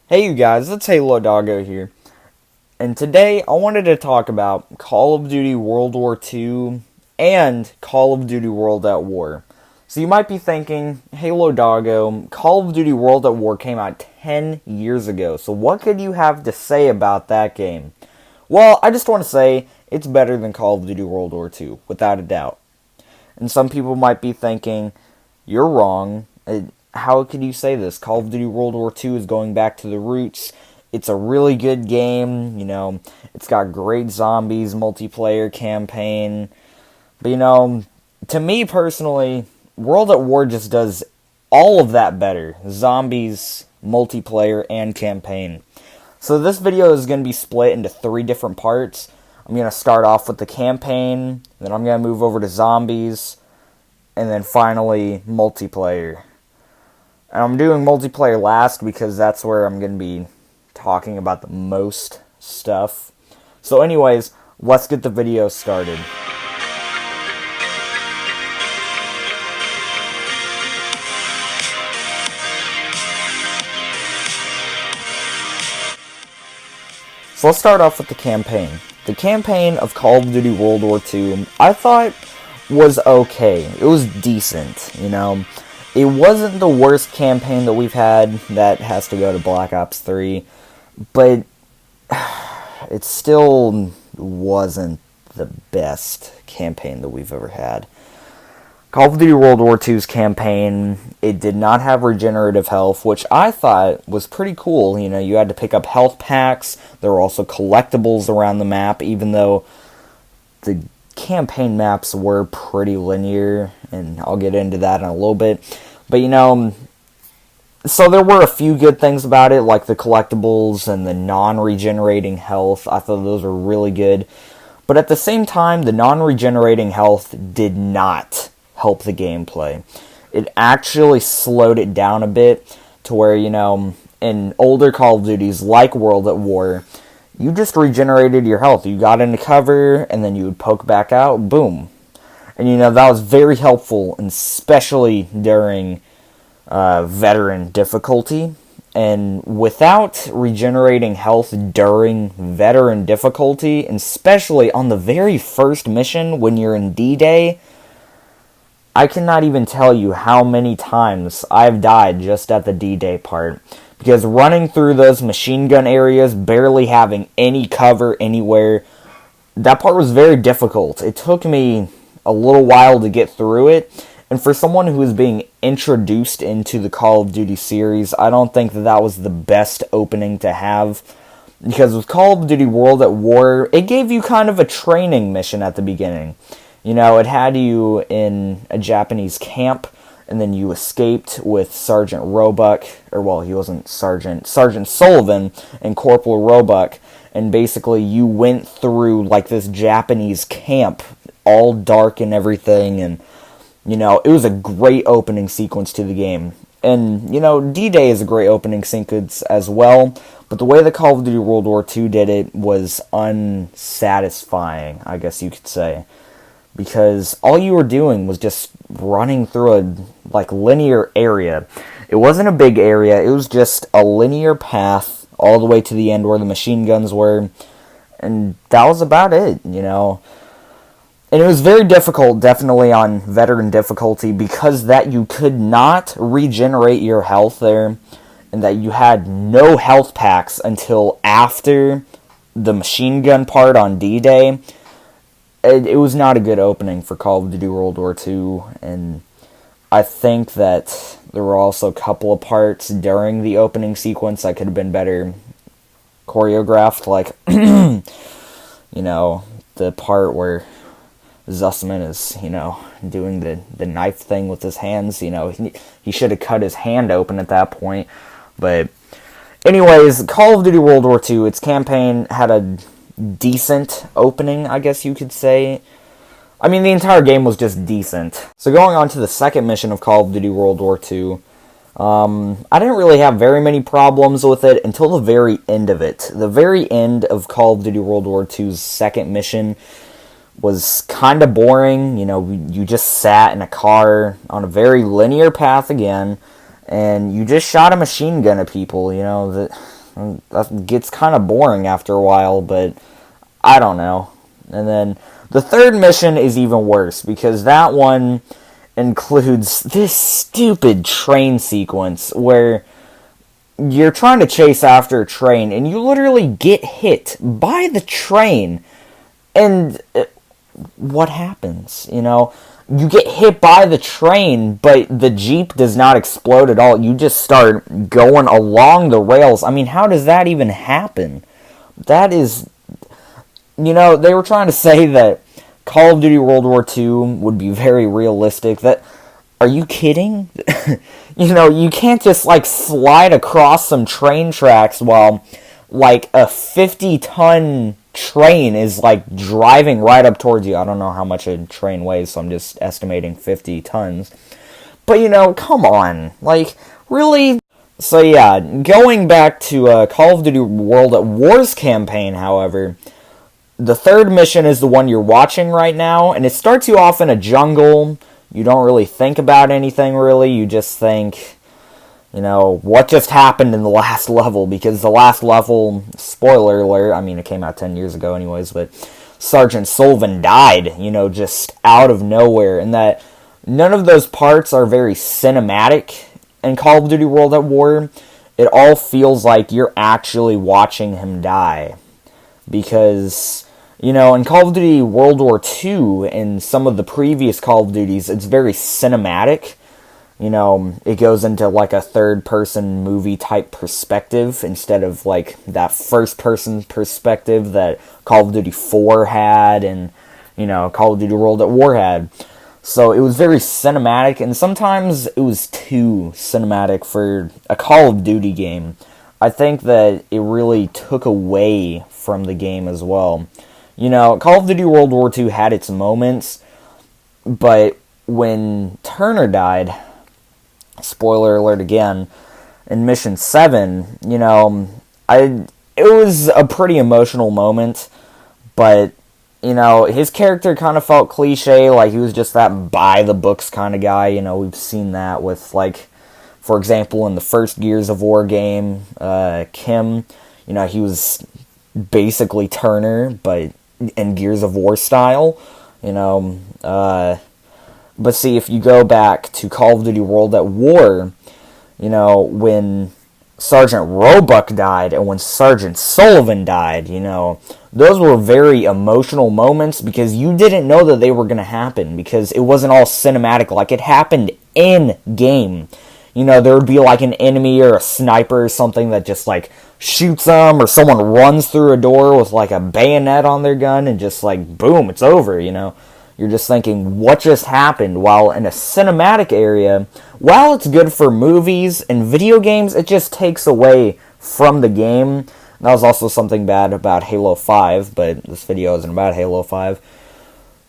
Hey you guys, it's Halo Doggo here, and today I wanted to talk about Call of Duty World War II and Call of Duty World at War. So you might be thinking, Halo Doggo, Call of Duty World at War came out 10 years ago, so what could you have to say about that game? Well, I just want to say, it's better than Call of Duty World War II, without a doubt. And some people might be thinking, you're wrong. How could you say this? Call of Duty World War II is going back to the roots. It's a really good game, it's got great zombies, multiplayer campaign. But to me personally, World at War just does all of that better. Zombies, multiplayer, and campaign. So this video is going to be split into 3 different parts. I'm going to start off with the campaign, then I'm going to move over to zombies, and then finally multiplayer. And I'm doing multiplayer last because that's where I'm going to be talking about the most stuff. So anyways, let's get the video started. So let's start off with the campaign. The campaign of Call of Duty World War II, I thought was okay. It was decent, It wasn't the worst campaign that we've had. That has to go to Black Ops 3. But it still wasn't the best campaign that we've ever had. Call of Duty World War II's campaign, it did not have regenerative health, which I thought was pretty cool. You had to pick up health packs. There were also collectibles around the map, even though the campaign maps were pretty linear, and I'll get into that in a little bit. But so there were a few good things about it, like the collectibles and the non-regenerating health. I thought those were really good. But at the same time, the non-regenerating health did not help the gameplay. It actually slowed it down a bit to where, in older Call of Duties like World at War, you just regenerated your health. You got into cover, and then you would poke back out, boom. And that was very helpful, especially during veteran difficulty. And without regenerating health during veteran difficulty, and especially on the very first mission when you're in D-Day, I cannot even tell you how many times I've died just at the D-Day part. Because running through those machine gun areas, barely having any cover anywhere, that part was very difficult. It took me a little while to get through it. And for someone who is being introduced into the Call of Duty series, I don't think that was the best opening to have. Because with Call of Duty World at War, it gave you kind of a training mission at the beginning. It had you in a Japanese camp, and then you escaped with Sergeant Roebuck, he wasn't Sergeant Sullivan and Corporal Roebuck, and basically you went through like this Japanese camp, all dark and everything, and it was a great opening sequence to the game. And D-Day is a great opening sequence as well, but the way the Call of Duty World War II did it was unsatisfying, I guess you could say. Because all you were doing was just running through a linear area. It wasn't a big area, it was just a linear path all the way to the end where the machine guns were, and that was about it, And it was very difficult, definitely on veteran difficulty, because that you could not regenerate your health there, and that you had no health packs until after the machine gun part on D-Day. It was not a good opening for Call of Duty World War II, and I think that there were also a couple of parts during the opening sequence that could have been better choreographed, like, the part where Zussman is, doing the knife thing with his hands, he should have cut his hand open at that point. But anyways, Call of Duty World War II, its campaign had a decent opening, I guess you could say. I mean, the entire game was just decent. So going on to the second mission of Call of Duty World War II, I didn't really have very many problems with it until the very end of it. The very end of Call of Duty World War II's second mission was kind of boring. You just sat in a car on a very linear path again, and you just shot a machine gun at people. That gets kind of boring after a while, but I don't know. And then the third mission is even worse, because that one includes this stupid train sequence where you're trying to chase after a train, and you literally get hit by the train. And what happens? You get hit by the train, but the Jeep does not explode at all. You just start going along the rails. I mean, how does that even happen? That is... they were trying to say that Call of Duty World War II would be very realistic. Are you kidding? You can't just, slide across some train tracks while, a 50-ton train is, driving right up towards you. I don't know how much a train weighs, so I'm just estimating 50 tons. But, come on. Really? So, yeah, going back to Call of Duty World at War's campaign, however, the third mission is the one you're watching right now, and it starts you off in a jungle. You don't really think about anything, really. You just think, what just happened in the last level? Because the last level, spoiler alert, I mean, it came out 10 years ago anyways, but Sergeant Sullivan died, just out of nowhere. And that none of those parts are very cinematic in Call of Duty World at War. It all feels like you're actually watching him die. Because... in Call of Duty World War II and some of the previous Call of Duties, it's very cinematic. It goes into, a third-person movie-type perspective instead of, that first-person perspective that Call of Duty 4 had and, Call of Duty World at War had. So it was very cinematic, and sometimes it was too cinematic for a Call of Duty game. I think that it really took away from the game as well. Call of Duty World War II had its moments, but when Turner died, spoiler alert again, in Mission 7, it was a pretty emotional moment, but, his character kind of felt cliche, he was just that by-the-books kind of guy. We've seen that with, for example, in the first Gears of War game, Kim, he was basically Turner, but in Gears of War style, but see, if you go back to Call of Duty World at War, when Sergeant Roebuck died and when Sergeant Sullivan died, those were very emotional moments because you didn't know that they were going to happen because it wasn't all cinematic, it happened in game. There would be an enemy or a sniper or something that just shoots them, or someone runs through a door with a bayonet on their gun and just boom, it's over. You're just thinking, what just happened? While in a cinematic area, while it's good for movies and video games, it just takes away from the game. That was also something bad about Halo 5, but this video isn't about Halo 5.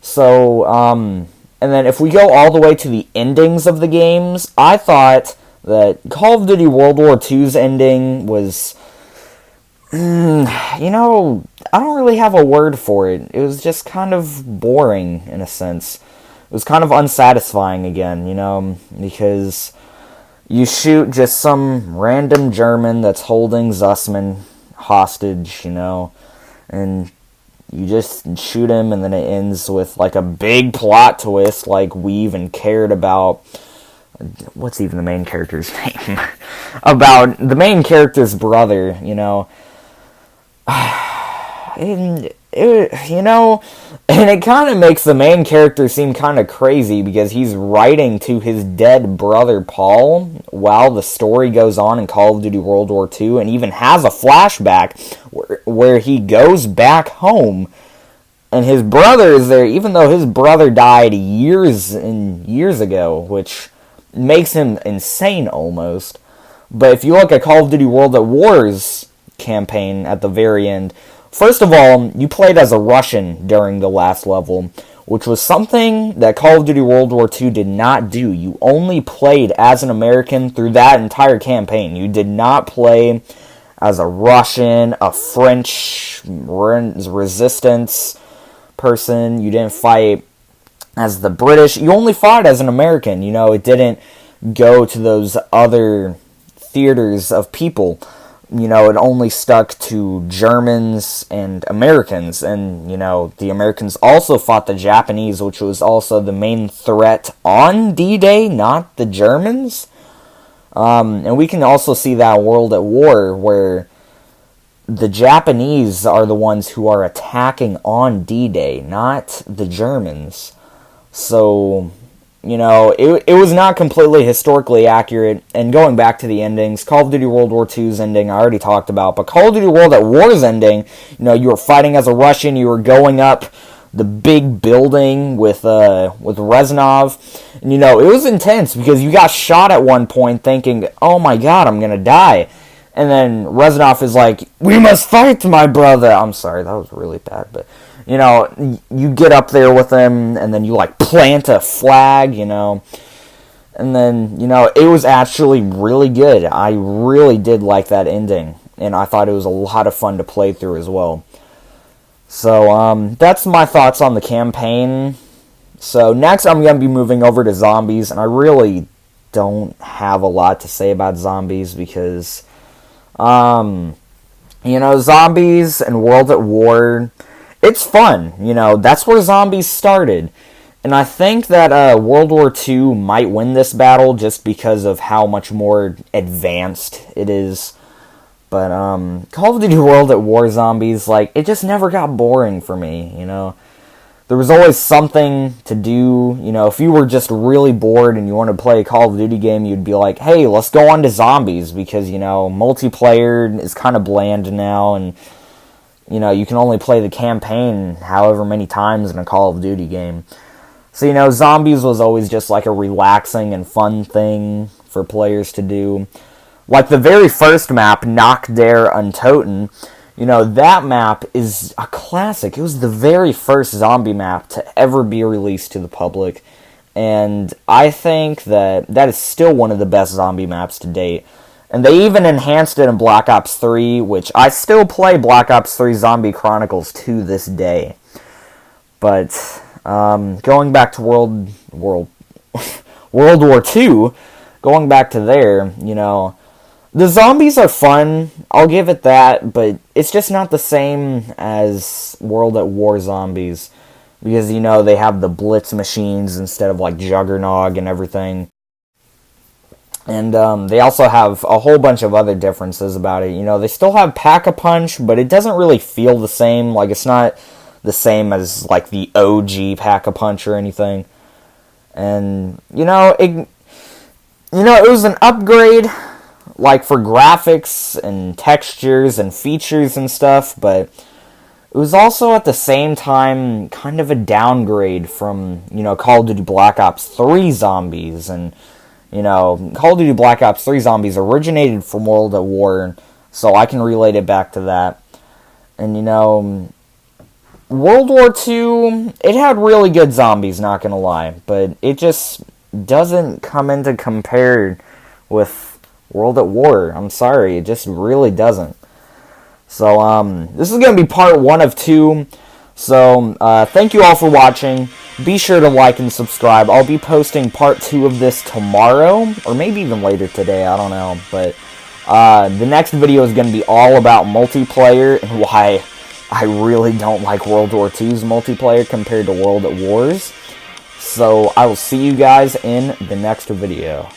So, and then if we go all the way to the endings of the games, I thought that Call of Duty World War II's ending was... I don't really have a word for it. It was just kind of boring, in a sense. It was kind of unsatisfying again, because you shoot just some random German that's holding Zussman hostage, and you just shoot him, and then it ends with, a big plot twist, we even cared about... What's even the main character's name? About the main character's brother, And it kind of makes the main character seem kind of crazy because he's writing to his dead brother Paul while the story goes on in Call of Duty World War II, and even has a flashback where he goes back home and his brother is there, even though his brother died years and years ago, which makes him insane almost. But if you look at Call of Duty World at War's campaign at the very end, first of all, you played as a Russian during the last level, which was something that Call of Duty World War II did not do. You only played as an American through that entire campaign. You did not play as a Russian, a French resistance person. You didn't fight as the British. You only fought as an American. It didn't go to those other theaters of people. You know, it only stuck to Germans and Americans, and, you know, the Americans also fought the Japanese, which was also the main threat on D-Day, not the Germans. And we can also see that World at War, where the Japanese are the ones who are attacking on D-Day, not the Germans. So, you know, it was not completely historically accurate. And going back to the endings, Call of Duty World War II's ending I already talked about, but Call of Duty World at War's ending, you know, you were fighting as a Russian, you were going up the big building with Reznov, and, you know, it was intense because you got shot at one point thinking, oh my god, I'm gonna die. And then Reznov is like, we must fight, my brother. I'm sorry, that was really bad, but, you know, you get up there with him, and then you, like, plant a flag, you know. And then, you know, it was actually really good. I really did like that ending, and I thought it was a lot of fun to play through as well. So, that's my thoughts on the campaign. So, next I'm going to be moving over to zombies, and I really don't have a lot to say about zombies because... you know, zombies and World at War, it's fun, you know, that's where zombies started, and I think that, World War II might win this battle just because of how much more advanced it is, but, Call of Duty World at War zombies, like, it just never got boring for me, you know. There was always something to do, you know, if you were just really bored and you wanted to play a Call of Duty game, you'd be like, hey, let's go on to zombies, because, you know, multiplayer is kind of bland now, and, you know, you can only play the campaign however many times in a Call of Duty game. So, you know, zombies was always just like a relaxing and fun thing for players to do. Like the very first map, Nach der Untoten, you know, that map is a classic. It was the very first zombie map to ever be released to the public. And I think that that is still one of the best zombie maps to date. And they even enhanced it in Black Ops 3, which I still play Black Ops 3 Zombie Chronicles to this day. But, going back to World War II, going back to there, you know... The zombies are fun, I'll give it that, but it's just not the same as World at War zombies. Because, you know, they have the Blitz machines instead of, like, Juggernog and everything. And, they also have a whole bunch of other differences about it. You know, they still have Pack-a-Punch, but it doesn't really feel the same. Like, it's not the same as, like, the OG Pack-a-Punch or anything. And, you know, it was an upgrade... like for graphics and textures and features and stuff, but it was also at the same time kind of a downgrade from, you know, Call of Duty Black Ops 3 zombies. And, you know, Call of Duty Black Ops 3 zombies originated from World at War, so I can relate it back to that. And, you know, World War II, it had really good zombies, not gonna lie, but it just doesn't come into compare with World at War. I'm sorry, it just really doesn't. So, this is going to be part 1 of 2. So, thank you all for watching. Be sure to like and subscribe. I'll be posting part 2 of this tomorrow, or maybe even later today, I don't know. But, the next video is going to be all about multiplayer, and why I really don't like World War II's multiplayer compared to World at War's. So, I will see you guys in the next video.